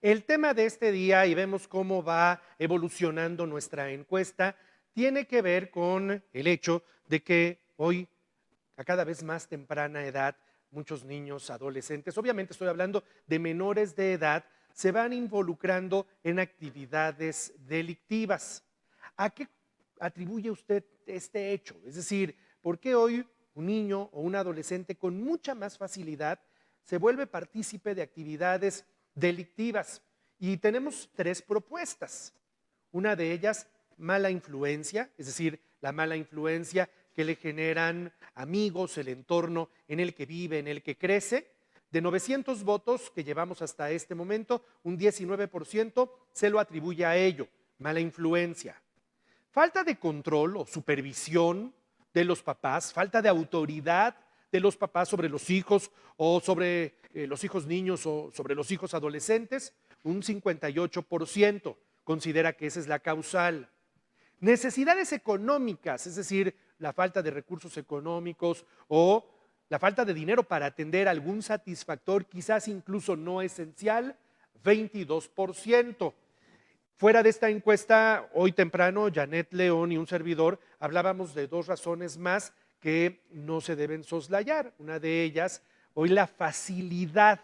El tema de este día, y vemos cómo va evolucionando nuestra encuesta, tiene que ver con el hecho de que hoy, a cada vez más temprana edad, muchos niños, adolescentes, obviamente estoy hablando de menores de edad, se van involucrando en actividades delictivas. ¿A qué atribuye usted este hecho? Es decir, ¿por qué hoy un niño o un adolescente con mucha más facilidad se vuelve partícipe de actividades delictivas? Y tenemos tres propuestas. Una de ellas, mala influencia, es decir, la mala influencia que le generan amigos, el entorno en el que vive, en el que crece. De 900 votos que llevamos hasta este momento, un 19% se lo atribuye a ello, mala influencia. Falta de control o supervisión de los papás, falta de autoridad de los papás sobre los hijos o sobre los hijos niños o sobre los hijos adolescentes, un 58% considera que esa es la causal. Necesidades económicas, es decir, la falta de recursos económicos o la falta de dinero para atender algún satisfactor, quizás incluso no esencial, 22%. Fuera de esta encuesta, hoy temprano, Janet León y un servidor hablábamos de dos razones más que no se deben soslayar. Una de ellas, hoy la facilidad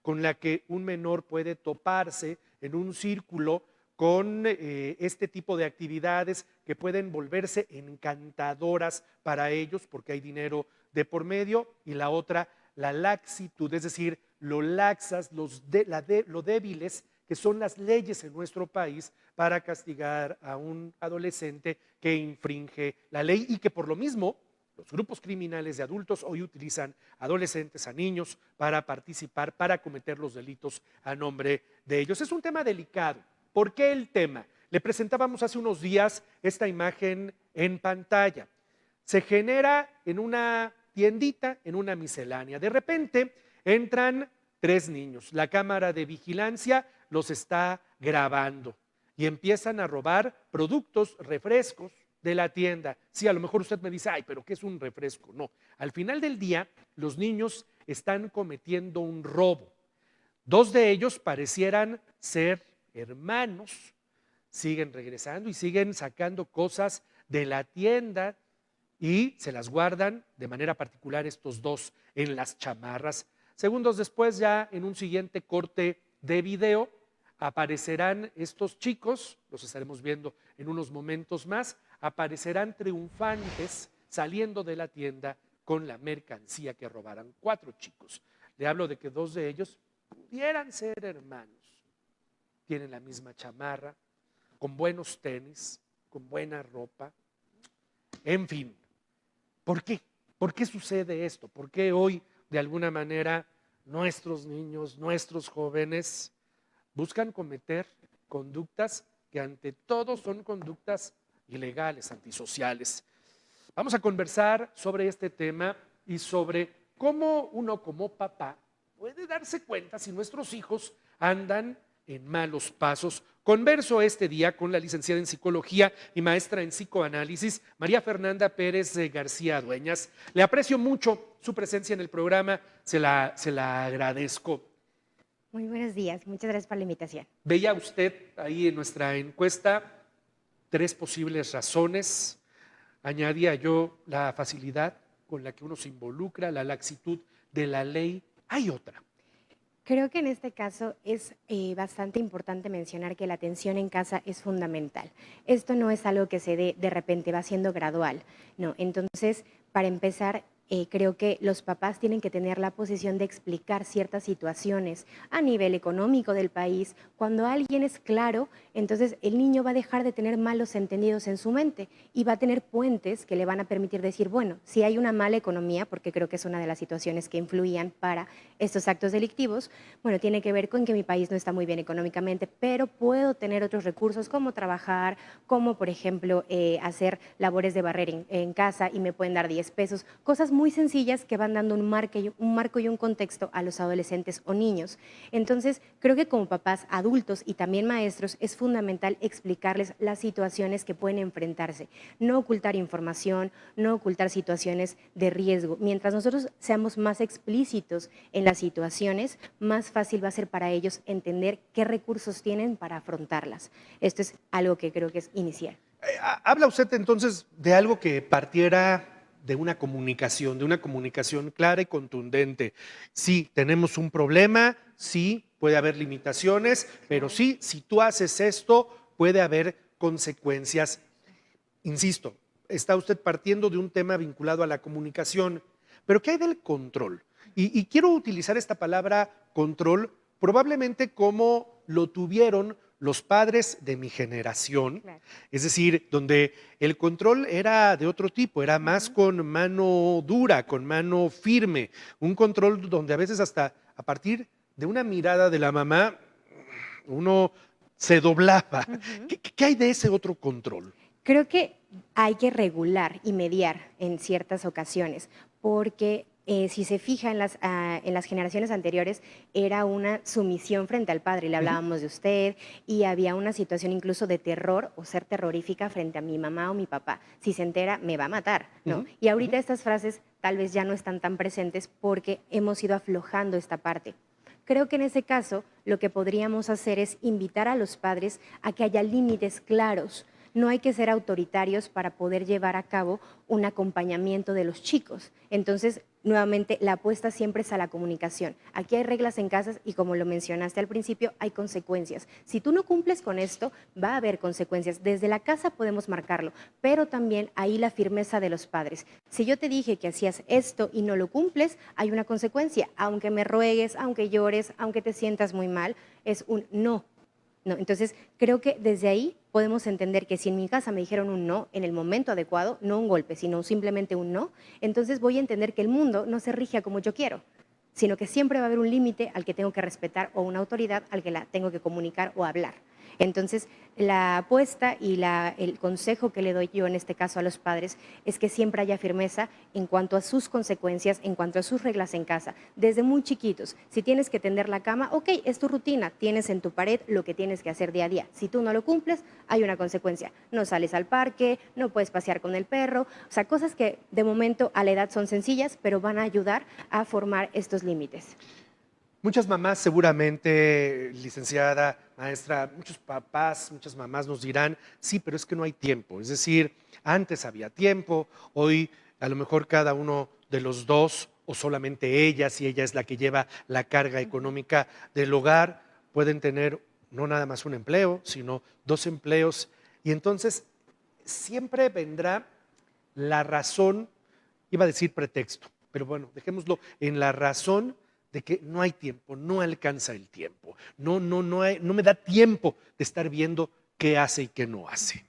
con la que un menor puede toparse en un círculo con este tipo de actividades que pueden volverse encantadoras para ellos porque hay dinero de por medio, y la otra, la laxitud, es decir, lo laxas, lo débiles que son las leyes en nuestro país para castigar a un adolescente que infringe la ley y que por lo mismo los grupos criminales de adultos hoy utilizan adolescentes, a niños, para participar, para cometer los delitos a nombre de ellos. Es un tema delicado. ¿Por qué el tema? Le presentábamos hace unos días esta imagen en pantalla. Se genera en una tiendita, en una miscelánea. De repente entran tres niños. La cámara de vigilancia los está grabando y empiezan a robar productos, refrescos de la tienda. Sí, a lo mejor usted me dice, ay, pero ¿qué es un refresco? No, al final del día los niños están cometiendo un robo. Dos de ellos parecieran ser hermanos, siguen regresando y siguen sacando cosas de la tienda y se las guardan de manera particular estos dos en las chamarras. Segundos después, ya en un siguiente corte de video, aparecerán estos chicos, los estaremos viendo en unos momentos más, aparecerán triunfantes saliendo de la tienda con la mercancía que robaran. Cuatro chicos. Le hablo de que dos de ellos pudieran ser hermanos. Tienen la misma chamarra, con buenos tenis, con buena ropa. En fin, ¿por qué? ¿Por qué sucede esto? ¿Por qué hoy, de alguna manera, nuestros niños, nuestros jóvenes buscan cometer conductas que ante todo son conductas ilegales, antisociales? Vamos a conversar sobre este tema y sobre cómo uno como papá puede darse cuenta si nuestros hijos andan en malos pasos. Converso este día con la licenciada en Psicología y maestra en Psicoanálisis, María Fernanda Pérez García Dueñas. Le aprecio mucho su presencia en el programa, se la agradezco. Muy buenos días, muchas gracias por la invitación. Veía usted ahí en nuestra encuesta tres posibles razones. Añadía yo la facilidad con la que uno se involucra, la laxitud de la ley. Hay otra. Creo que en este caso es bastante importante mencionar que la atención en casa es fundamental. Esto no es algo que se dé de repente, va siendo gradual, ¿no? Entonces, para empezar, creo que los papás tienen que tener la posición de explicar ciertas situaciones a nivel económico del país. Cuando alguien es claro, entonces el niño va a dejar de tener malos entendidos en su mente y va a tener puentes que le van a permitir decir, bueno, si hay una mala economía, porque creo que es una de las situaciones que influían para estos actos delictivos, bueno, tiene que ver con que mi país no está muy bien económicamente, pero puedo tener otros recursos como trabajar, como por ejemplo hacer labores de barrer en casa y me pueden dar 10 pesos, cosas muy sencillas que van dando un marco y un contexto a los adolescentes o niños. Entonces, creo que como papás adultos y también maestros es fundamental explicarles las situaciones que pueden enfrentarse, no ocultar información, no ocultar situaciones de riesgo. Mientras nosotros seamos más explícitos en las situaciones, más fácil va a ser para ellos entender qué recursos tienen para afrontarlas. Esto es algo que creo que es inicial. Habla usted entonces de algo que partiera de una comunicación clara y contundente. Sí, tenemos un problema, sí, puede haber limitaciones, pero sí, si tú haces esto, puede haber consecuencias. Insisto, está usted partiendo de un tema vinculado a la comunicación, pero ¿qué hay del control? Y quiero utilizar esta palabra control probablemente como lo tuvieron los padres de mi generación, Claro. es decir, donde el control era de otro tipo, era más con mano dura, con mano firme, un control donde a veces hasta a partir de una mirada de la mamá uno se doblaba. Ujú. ¿Qué hay de ese otro control? Creo que hay que regular y mediar en ciertas ocasiones, porque si se fija en las generaciones anteriores, era una sumisión frente al padre, le Ujú. hablábamos de usted y había una situación incluso de terror o ser terrorífica frente a mi mamá o mi papá. Si se entera, me va a matar, ¿no? Ujú, Y ujú. ahorita estas frases tal vez ya no están tan presentes porque hemos ido aflojando esta parte. Creo que en ese caso lo que podríamos hacer es invitar a los padres a que haya límites claros. No hay que ser autoritarios para poder llevar a cabo un acompañamiento de los chicos. Entonces, nuevamente, la apuesta siempre es a la comunicación. Aquí hay reglas en casa y como lo mencionaste al principio, hay consecuencias. Si tú no cumples con esto, va a haber consecuencias. Desde la casa podemos marcarlo, pero también ahí la firmeza de los padres. Si yo te dije que hacías esto y no lo cumples, hay una consecuencia. Aunque me ruegues, aunque llores, aunque te sientas muy mal, es un no. No, entonces creo que desde ahí podemos entender que si en mi casa me dijeron un no en el momento adecuado, no un golpe, sino simplemente un no, entonces voy a entender que el mundo no se rige a como yo quiero, sino que siempre va a haber un límite al que tengo que respetar o una autoridad al que la tengo que comunicar o hablar. Entonces, la apuesta y el consejo que le doy yo en este caso a los padres es que siempre haya firmeza en cuanto a sus consecuencias, en cuanto a sus reglas en casa, desde muy chiquitos. Si tienes que tender la cama, ok, es tu rutina, tienes en tu pared lo que tienes que hacer día a día. Si tú no lo cumples, hay una consecuencia. No sales al parque, no puedes pasear con el perro, o sea, cosas que de momento a la edad son sencillas, pero van a ayudar a formar estos límites. Muchas mamás seguramente, licenciada, maestra, muchos papás, muchas mamás nos dirán, sí, pero es que no hay tiempo. Es decir, antes había tiempo, hoy a lo mejor cada uno de los dos, o solamente ella, si ella es la que lleva la carga Ujú. económica del hogar, pueden tener no nada más un empleo, sino dos empleos. Y entonces siempre vendrá la razón, iba a decir pretexto, pero bueno, dejémoslo en la razón de que no hay tiempo, no alcanza el tiempo, no me da tiempo de estar viendo qué hace y qué no hace.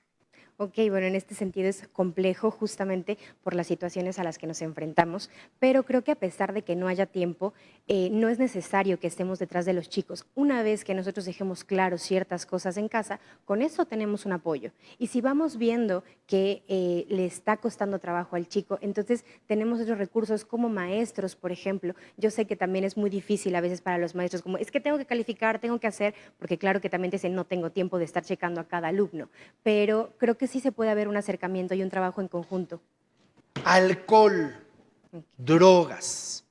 Ok, bueno, en este sentido es complejo justamente por las situaciones a las que nos enfrentamos, pero creo que a pesar de que no haya tiempo, no es necesario que estemos detrás de los chicos. Una vez que nosotros dejemos claro ciertas cosas en casa, con eso tenemos un apoyo. Y si vamos viendo que le está costando trabajo al chico, entonces tenemos otros recursos como maestros, por ejemplo. Yo sé que también es muy difícil a veces para los maestros, como es que tengo que calificar, tengo que hacer, porque claro que también te dicen no tengo tiempo de estar checando a cada alumno, pero creo que sí se puede haber un acercamiento y un trabajo en conjunto. Alcohol, drogas,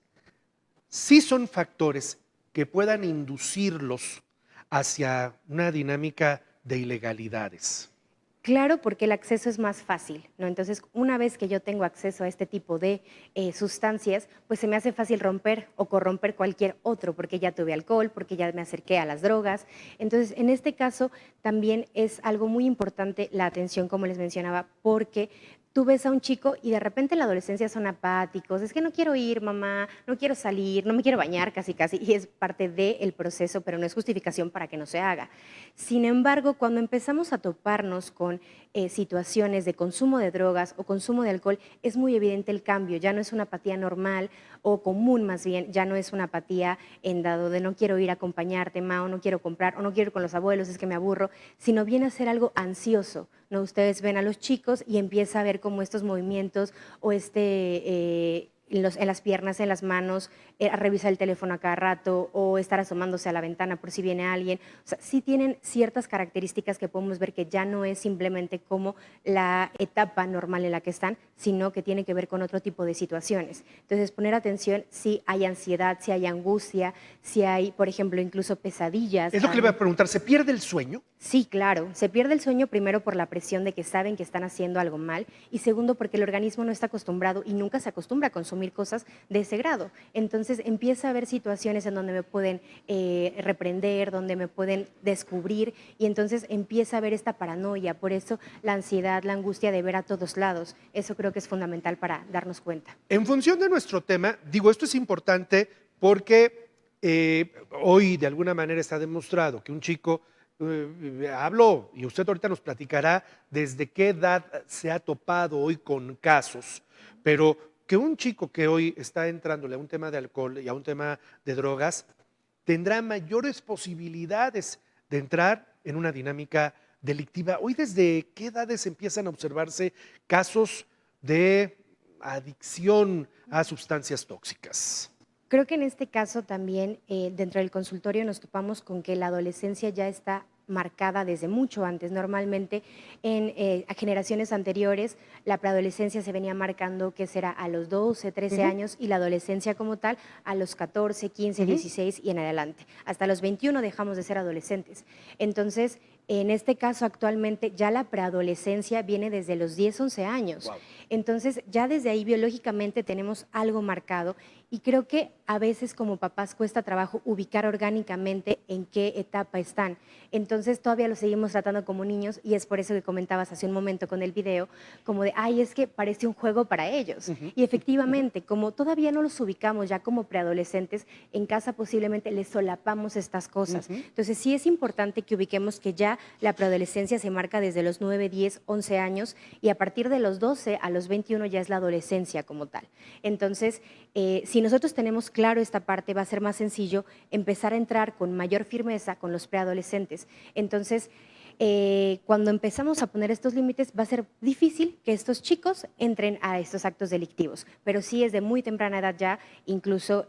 sí son factores que puedan inducirlos hacia una dinámica de ilegalidades. Claro, porque el acceso es más fácil, ¿no? Entonces, una vez que yo tengo acceso a este tipo de sustancias, pues se me hace fácil romper o corromper cualquier otro, porque ya tuve alcohol, porque ya me acerqué a las drogas. Entonces, en este caso, también es algo muy importante la atención, como les mencionaba, porque tú ves a un chico y de repente en la adolescencia son apáticos, es que no quiero ir, mamá, no quiero salir, no me quiero bañar casi casi, y es parte del proceso, pero no es justificación para que no se haga. Sin embargo, cuando empezamos a toparnos con situaciones de consumo de drogas o consumo de alcohol, es muy evidente el cambio, ya no es una apatía normal o común más bien, ya no es una apatía en dado de no quiero ir a acompañarte, ma, o no quiero comprar, o no quiero ir con los abuelos, es que me aburro, sino viene a ser algo ansioso, ¿no? Ustedes ven a los chicos y empieza a ver como estos movimientos o en las piernas, en las manos, revisar el teléfono a cada rato o estar asomándose a la ventana por si viene alguien. O sea, sí tienen ciertas características que podemos ver que ya no es simplemente como la etapa normal en la que están, sino que tiene que ver con otro tipo de situaciones. Entonces, poner atención si hay ansiedad, si hay angustia, si hay, por ejemplo, incluso pesadillas. Es lo que le voy a preguntar, ¿se pierde el sueño? Sí, claro. Se pierde el sueño primero por la presión de que saben que están haciendo algo mal y segundo porque el organismo no está acostumbrado y nunca se acostumbra a consumir cosas de ese grado. Entonces empieza a haber situaciones en donde me pueden reprender, donde me pueden descubrir y entonces empieza a haber esta paranoia. Por eso la ansiedad, la angustia de ver a todos lados. Eso creo que es fundamental para darnos cuenta. En función de nuestro tema, digo, esto es importante porque hoy de alguna manera está demostrado que un chico, hablo y usted ahorita nos platicará desde qué edad se ha topado hoy con casos, pero que un chico que hoy está entrándole a un tema de alcohol y a un tema de drogas tendrá mayores posibilidades de entrar en una dinámica delictiva. Hoy, ¿desde qué edades empiezan a observarse casos de adicción a sustancias tóxicas? Creo que en este caso también dentro del consultorio nos topamos con que la adolescencia ya está marcada desde mucho antes. Normalmente a generaciones anteriores la preadolescencia se venía marcando que será a los 12, 13 años y la adolescencia como tal a los 14, 15, 16 y en adelante. Hasta los 21 dejamos de ser adolescentes. Entonces, en este caso actualmente ya la preadolescencia viene desde los 10, 11 años. Wow. Entonces ya desde ahí biológicamente tenemos algo marcado y creo que a veces como papás cuesta trabajo ubicar orgánicamente en qué etapa están. Entonces todavía los seguimos tratando como niños y es por eso que comentabas hace un momento con el video, como de, ay, es que parece un juego para ellos. Y efectivamente, como todavía no los ubicamos ya como preadolescentes, en casa posiblemente les solapamos estas cosas. Entonces sí es importante que ubiquemos que ya la preadolescencia se marca desde los 9, 10, 11 años y a partir de los 12 a los 21 ya es la adolescencia como tal. Entonces, si nosotros tenemos claro esta parte, va a ser más sencillo empezar a entrar con mayor firmeza con los preadolescentes. Entonces, cuando empezamos a poner estos límites, va a ser difícil que estos chicos entren a estos actos delictivos, pero sí es de muy temprana edad ya, incluso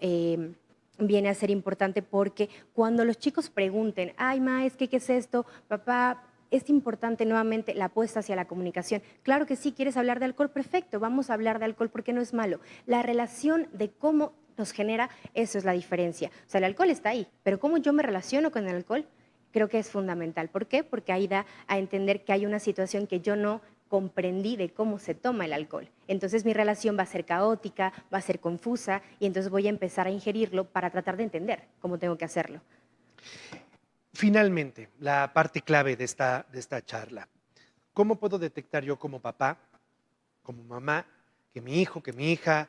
viene a ser importante porque cuando los chicos pregunten, ay, ma, es que, ¿qué es esto? Papá, es importante nuevamente la apuesta hacia la comunicación. Claro que sí, ¿quieres hablar de alcohol? Perfecto, vamos a hablar de alcohol porque no es malo. La relación de cómo nos genera, eso es la diferencia. O sea, el alcohol está ahí, pero cómo yo me relaciono con el alcohol, creo que es fundamental. ¿Por qué? Porque ahí da a entender que hay una situación que yo no comprendí de cómo se toma el alcohol. Entonces mi relación va a ser caótica, va a ser confusa y entonces voy a empezar a ingerirlo para tratar de entender cómo tengo que hacerlo. Finalmente, la parte clave de esta charla. ¿Cómo puedo detectar yo como papá, como mamá, que mi hijo, que mi hija,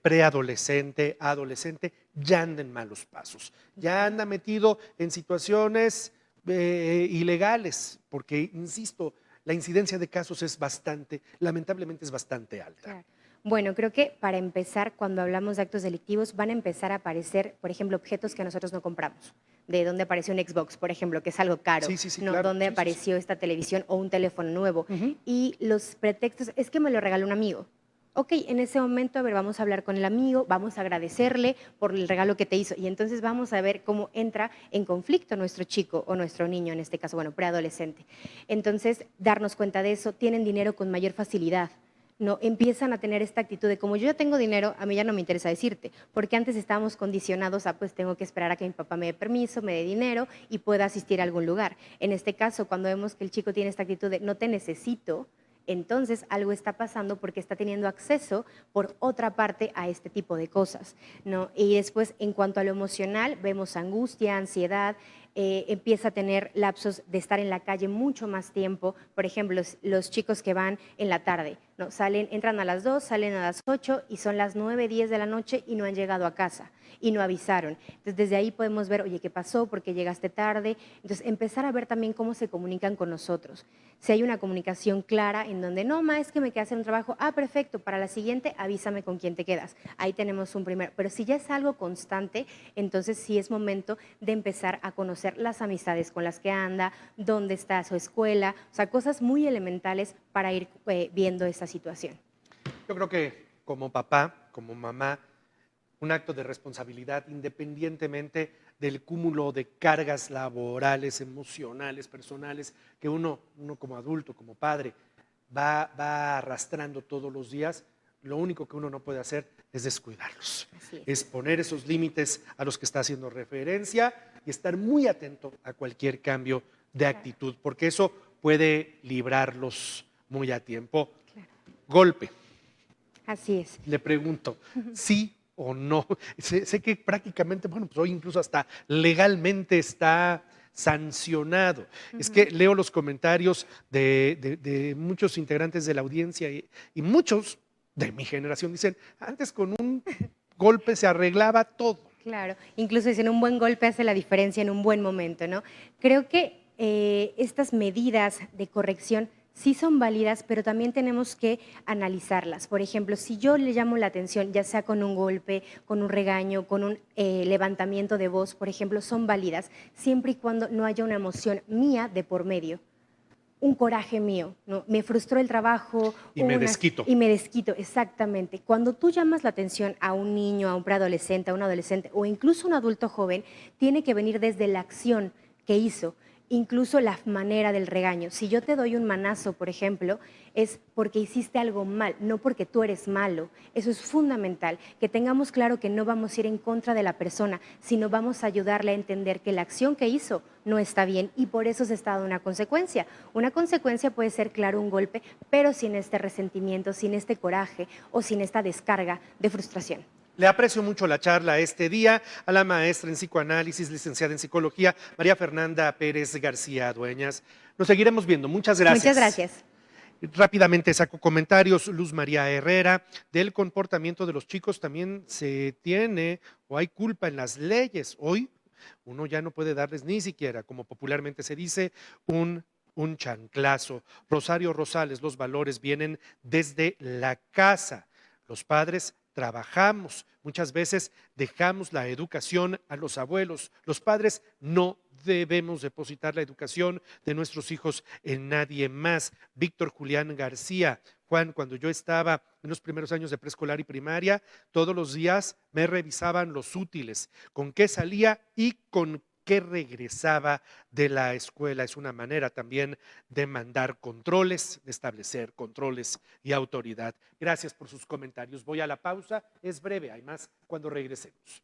preadolescente, adolescente, ya anda en malos pasos? Ya anda metido en situaciones ilegales, porque, insisto, la incidencia de casos es bastante, lamentablemente es bastante alta. Claro. Bueno, creo que para empezar, cuando hablamos de actos delictivos, van a empezar a aparecer, por ejemplo, objetos que nosotros no compramos. De dónde apareció un Xbox, por ejemplo, que es algo caro. Sí, sí, sí, ¿no? claro. Dónde Sí, sí, apareció sí. esta televisión o un teléfono nuevo. Y los pretextos, es que me lo regaló un amigo. Ok, en ese momento, a ver, vamos a hablar con el amigo, vamos a agradecerle por el regalo que te hizo y entonces vamos a ver cómo entra en conflicto nuestro chico o nuestro niño, en este caso, bueno, preadolescente. Entonces, darnos cuenta de eso, tienen dinero con mayor facilidad. No, empiezan a tener esta actitud de como yo ya tengo dinero, a mí ya no me interesa decirte, porque antes estábamos condicionados a pues tengo que esperar a que mi papá me dé permiso, me dé dinero y pueda asistir a algún lugar. En este caso, cuando vemos que el chico tiene esta actitud de no te necesito, entonces algo está pasando porque está teniendo acceso por otra parte a este tipo de cosas, ¿no? Y después, en cuanto a lo emocional, vemos angustia, ansiedad, empieza a tener lapsos de estar en la calle mucho más tiempo. Por ejemplo, los chicos que van en la tarde, ¿no? Entran a las 2, salen a las 8 y son las 9, 10 de la noche y no han llegado a casa y no avisaron. Entonces, desde ahí podemos ver, oye, ¿qué pasó? ¿Por qué llegaste tarde? Entonces, empezar a ver también cómo se comunican con nosotros. Si hay una comunicación clara en donde, no, ma, es que me quedé a hacer un trabajo, ah, perfecto, para la siguiente avísame con quién te quedas. Ahí tenemos un primer, pero si ya es algo constante, entonces sí es momento de empezar a conocer las amistades con las que anda, dónde está su escuela, o sea, cosas muy elementales para ir viendo esta situación. Yo creo que como papá, como mamá, un acto de responsabilidad independientemente del cúmulo de cargas laborales, emocionales, personales, que uno como adulto, como padre, va arrastrando todos los días. Lo único que uno no puede hacer es descuidarlos, Así es poner esos límites a los que está haciendo referencia y estar muy atento a cualquier cambio de claro, actitud, porque eso puede librarlos muy a tiempo. claro. Golpe, Así es. le pregunto, ¿sí o no? Sé que prácticamente, bueno, pues hoy incluso hasta legalmente está sancionado. Es que Ujú. leo los comentarios de muchos integrantes de la audiencia y muchos de mi generación dicen, antes con un golpe se arreglaba todo. Claro, incluso dicen un buen golpe hace la diferencia en un buen momento, ¿no? Creo que estas medidas de corrección sí son válidas, pero también tenemos que analizarlas. Por ejemplo, si yo le llamo la atención, ya sea con un golpe, con un regaño, con un levantamiento de voz, por ejemplo, son válidas siempre y cuando no haya una emoción mía de por medio, un coraje mío, ¿no? Me frustró el trabajo, Y me desquito. y me desquito, exactamente. Cuando tú llamas la atención a un niño, a un preadolescente, a un adolescente o incluso a un adulto joven, tiene que venir desde la acción que hizo, incluso la manera del regaño. Si yo te doy un manazo, por ejemplo, es porque hiciste algo mal, no porque tú eres malo. Eso es fundamental, que tengamos claro que no vamos a ir en contra de la persona, sino vamos a ayudarle a entender que la acción que hizo no está bien y por eso se está dando una consecuencia. Una consecuencia puede ser, claro, un golpe, pero sin este resentimiento, sin este coraje o sin esta descarga de frustración. Le aprecio mucho la charla este día a la maestra en psicoanálisis, licenciada en psicología, María Fernanda Pérez García Dueñas. Nos seguiremos viendo. Muchas Muchas gracias. gracias. Rápidamente saco comentarios. Luz María Herrera, del comportamiento de los chicos también se tiene o hay culpa en las leyes. Hoy uno ya no puede darles ni siquiera, como popularmente se dice, un chanclazo. Rosario Rosales, los valores vienen desde la casa. Los padres trabajamos, muchas veces dejamos la educación a los abuelos. Los padres no debemos depositar la educación de nuestros hijos en nadie más. Víctor Julián García, Juan, cuando yo estaba en los primeros años de preescolar y primaria, todos los días me revisaban los útiles, con qué salía y con qué regresaba de la escuela. Es una manera también de mandar controles, de establecer controles y autoridad. Gracias por sus comentarios. Voy a la pausa, es breve, hay más cuando regresemos.